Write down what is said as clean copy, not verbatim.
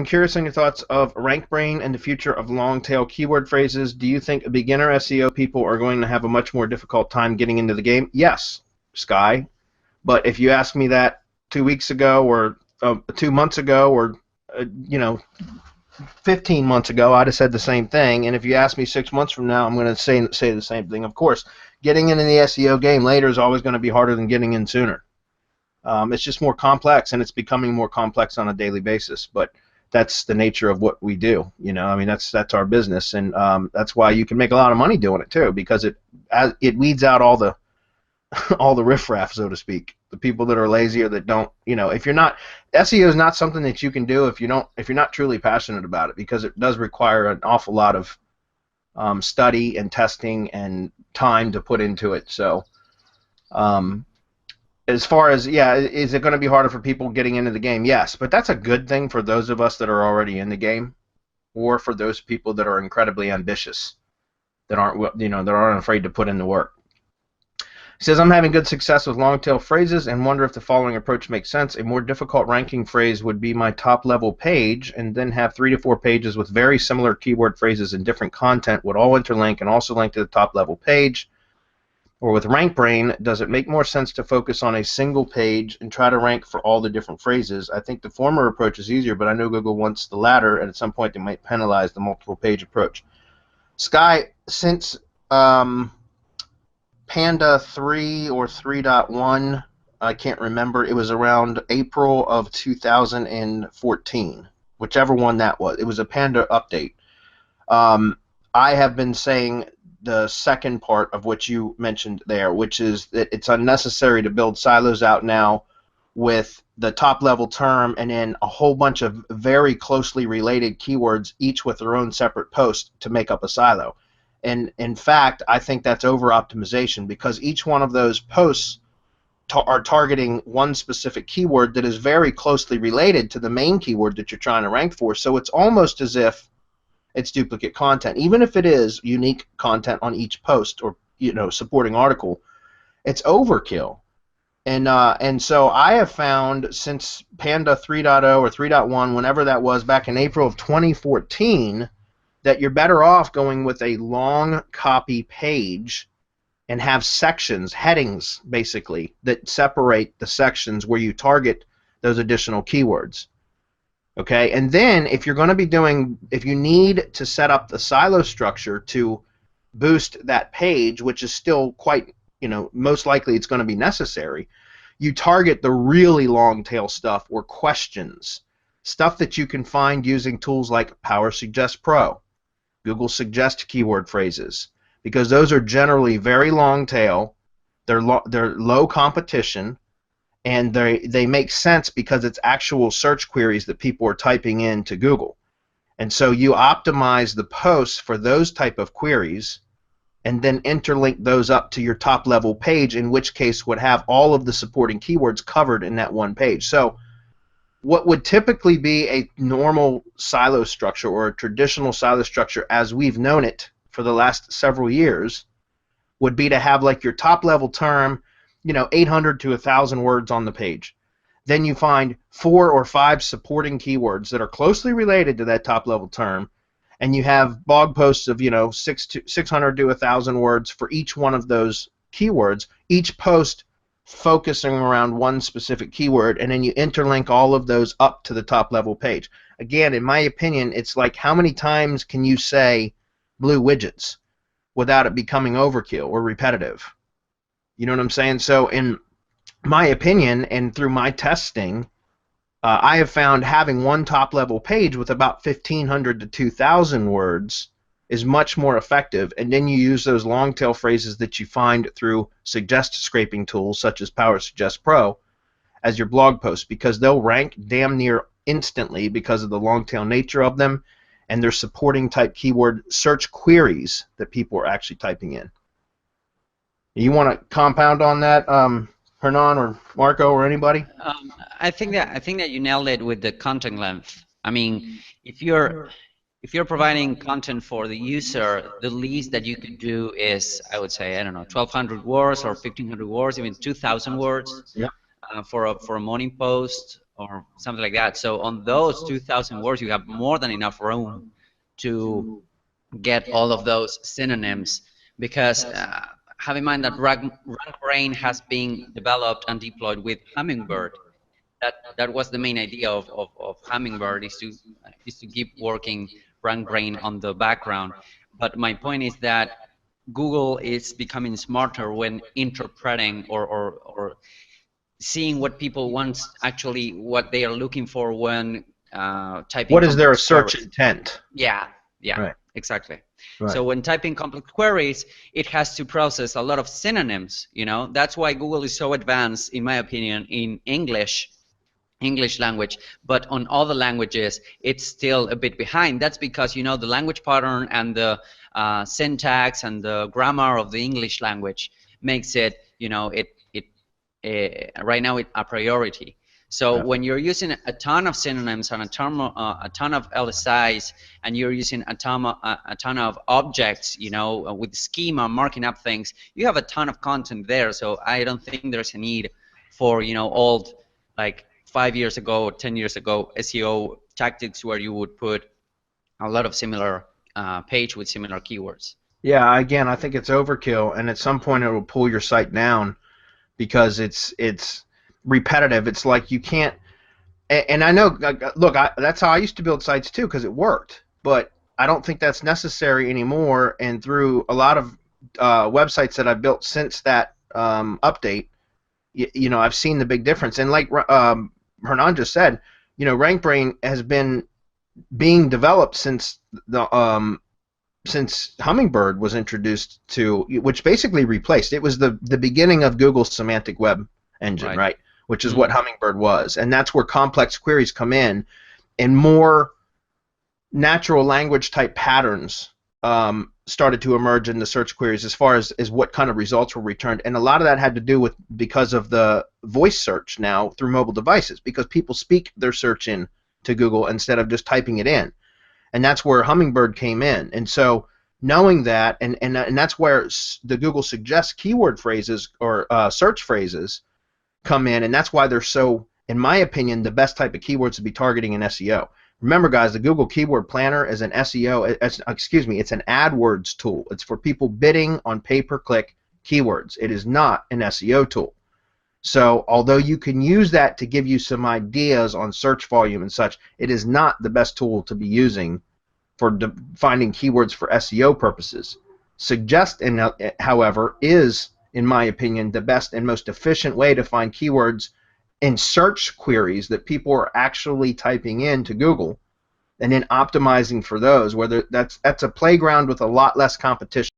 I'm curious on your thoughts of RankBrain and the future of long-tail keyword phrases. Do you think beginner SEO people are going to have a much more difficult time getting into the game? Yes, Sky. But if you asked me that 2 weeks ago or 2 months ago or, 15 months ago, I'd have said the same thing. And if you ask me 6 months from now, I'm going to say the same thing. Of course, getting into the SEO game later is always going to be harder than getting in sooner. It's just more complex, and it's becoming more complex on a daily basis. But that's the nature of what we do. I mean, that's our business, and that's why you can make a lot of money doing it too, because it weeds out all the all the riffraff, so to speak, the people that are lazy or that don't. If you're not, SEO is not something that you can do if you're not truly passionate about it, because it does require an awful lot of study and testing and time to put into it. So. As far as, is it going to be harder for people getting into the game? Yes, but that's a good thing for those of us that are already in the game, or for those people that are incredibly ambitious, that aren't afraid to put in the work. He says, I'm having good success with long-tail phrases and wonder if the following approach makes sense. A more difficult ranking phrase would be my top-level page, and then have 3 to 4 pages with very similar keyword phrases and different content would all interlink and also link to the top-level page. Or with RankBrain, does it make more sense to focus on a single page and try to rank for all the different phrases? I think the former approach is easier, but I know Google wants the latter, and at some point they might penalize the multiple page approach. Sky, since Panda 3 or 3.1, I can't remember, it was around April of 2014, whichever one that was. It was a Panda update. I have been saying the second part of what you mentioned there, which is that it's unnecessary to build silos out now with the top-level term and then a whole bunch of very closely related keywords, each with their own separate post, to make up a silo. And in fact, I think that's over-optimization, because each one of those posts are targeting one specific keyword that is very closely related to the main keyword that you're trying to rank for. So it's almost as if it's duplicate content, even if it is unique content on each post or supporting article. It's overkill, and so I have found since Panda 3.0 or 3.1, whenever that was, back in April of 2014, that you're better off going with a long copy page and have sections, headings basically, that separate the sections where you target those additional keywords. Okay, and then if you're going to be if you need to set up the silo structure to boost that page, which is still quite, most likely it's going to be necessary, you target the really long tail stuff, or questions, stuff that you can find using tools like Power Suggest Pro, Google Suggest keyword phrases, because those are generally very long tail, they're low competition, and they make sense because it's actual search queries that people are typing into Google. And so you optimize the posts for those type of queries and then interlink those up to your top level page, in which case would have all of the supporting keywords covered in that one page. So what would typically be a normal silo structure, or a traditional silo structure as we've known it for the last several years, would be to have like your top level term, 800 to 1,000 words on the page. Then you find 4 or 5 supporting keywords that are closely related to that top level term, and you have blog posts of 600 to 1,000 words for each one of those keywords, each post focusing around one specific keyword, and then you interlink all of those up to the top level page. Again, in my opinion, it's like, how many times can you say blue widgets without it becoming overkill or repetitive? You know what I'm saying? So in my opinion, and through my testing, I have found having one top-level page with about 1,500 to 2,000 words is much more effective, and then you use those long-tail phrases that you find through suggest scraping tools such as Power Suggest Pro as your blog posts, because they'll rank damn near instantly because of the long-tail nature of them, and they're supporting type keyword search queries that people are actually typing in. You want to compound on that, Hernan or Marco or anybody? I think that you nailed it with the content length. I mean, if you're providing content for the user, the least that you could do is, I would say, I don't know, 1,200 words or 1,500 words, even 2,000 words. Yeah. For a morning post. or something like that. So on those 2,000 words, you have more than enough room to get all of those synonyms, because have in mind that RankBrain has been developed and deployed with Hummingbird. That was the main idea of Hummingbird, is to keep working RankBrain on the background. But my point is that Google is becoming smarter when interpreting or seeing what people want, actually what they are looking for when typing What is their complex search queries. intent? Yeah, Right. exactly. Right. So when typing complex queries, it has to process a lot of synonyms. That's why Google is so advanced, in my opinion, in English language, but on other languages it's still a bit behind. That's because the language pattern and the syntax and the grammar of the English language makes it right now a priority. So when you're using a ton of synonyms and a ton of LSIs, and you're using a ton of objects, with schema marking up things, you have a ton of content there. So I don't think there's a need for old, like 5 years ago or 10 years ago, SEO tactics where you would put a lot of similar page with similar keywords. Yeah, again, I think it's overkill, and at some point it will pull your site down because it's repetitive. It's like you can't. And I know, look, that's how I used to build sites too, because it worked. But I don't think that's necessary anymore. And through a lot of websites that I've built since that update, I've seen the big difference. And like Hernan just said, RankBrain has been being developed since Hummingbird was introduced to, which basically replaced. It was the beginning of Google's semantic web engine, right? Which is what Hummingbird was, and that's where complex queries come in, and more natural language type patterns started to emerge in the search queries as far as what kind of results were returned. And a lot of that had to do with because of the voice search now through mobile devices, because people speak their search in to Google instead of just typing it in. And that's where Hummingbird came in. And so knowing that, and that's where the Google Suggest keyword phrases or search phrases come in, and that's why they're so, in my opinion, the best type of keywords to be targeting in SEO. Remember, guys, the Google Keyword Planner is an SEO, it's an AdWords tool. It's for people bidding on pay-per-click keywords. It is not an SEO tool. So although you can use that to give you some ideas on search volume and such, it is not the best tool to be using for finding keywords for SEO purposes. Suggest, however, is, in my opinion, the best and most efficient way to find keywords in search queries that people are actually typing into Google, and then optimizing for those, whether that's a playground with a lot less competition.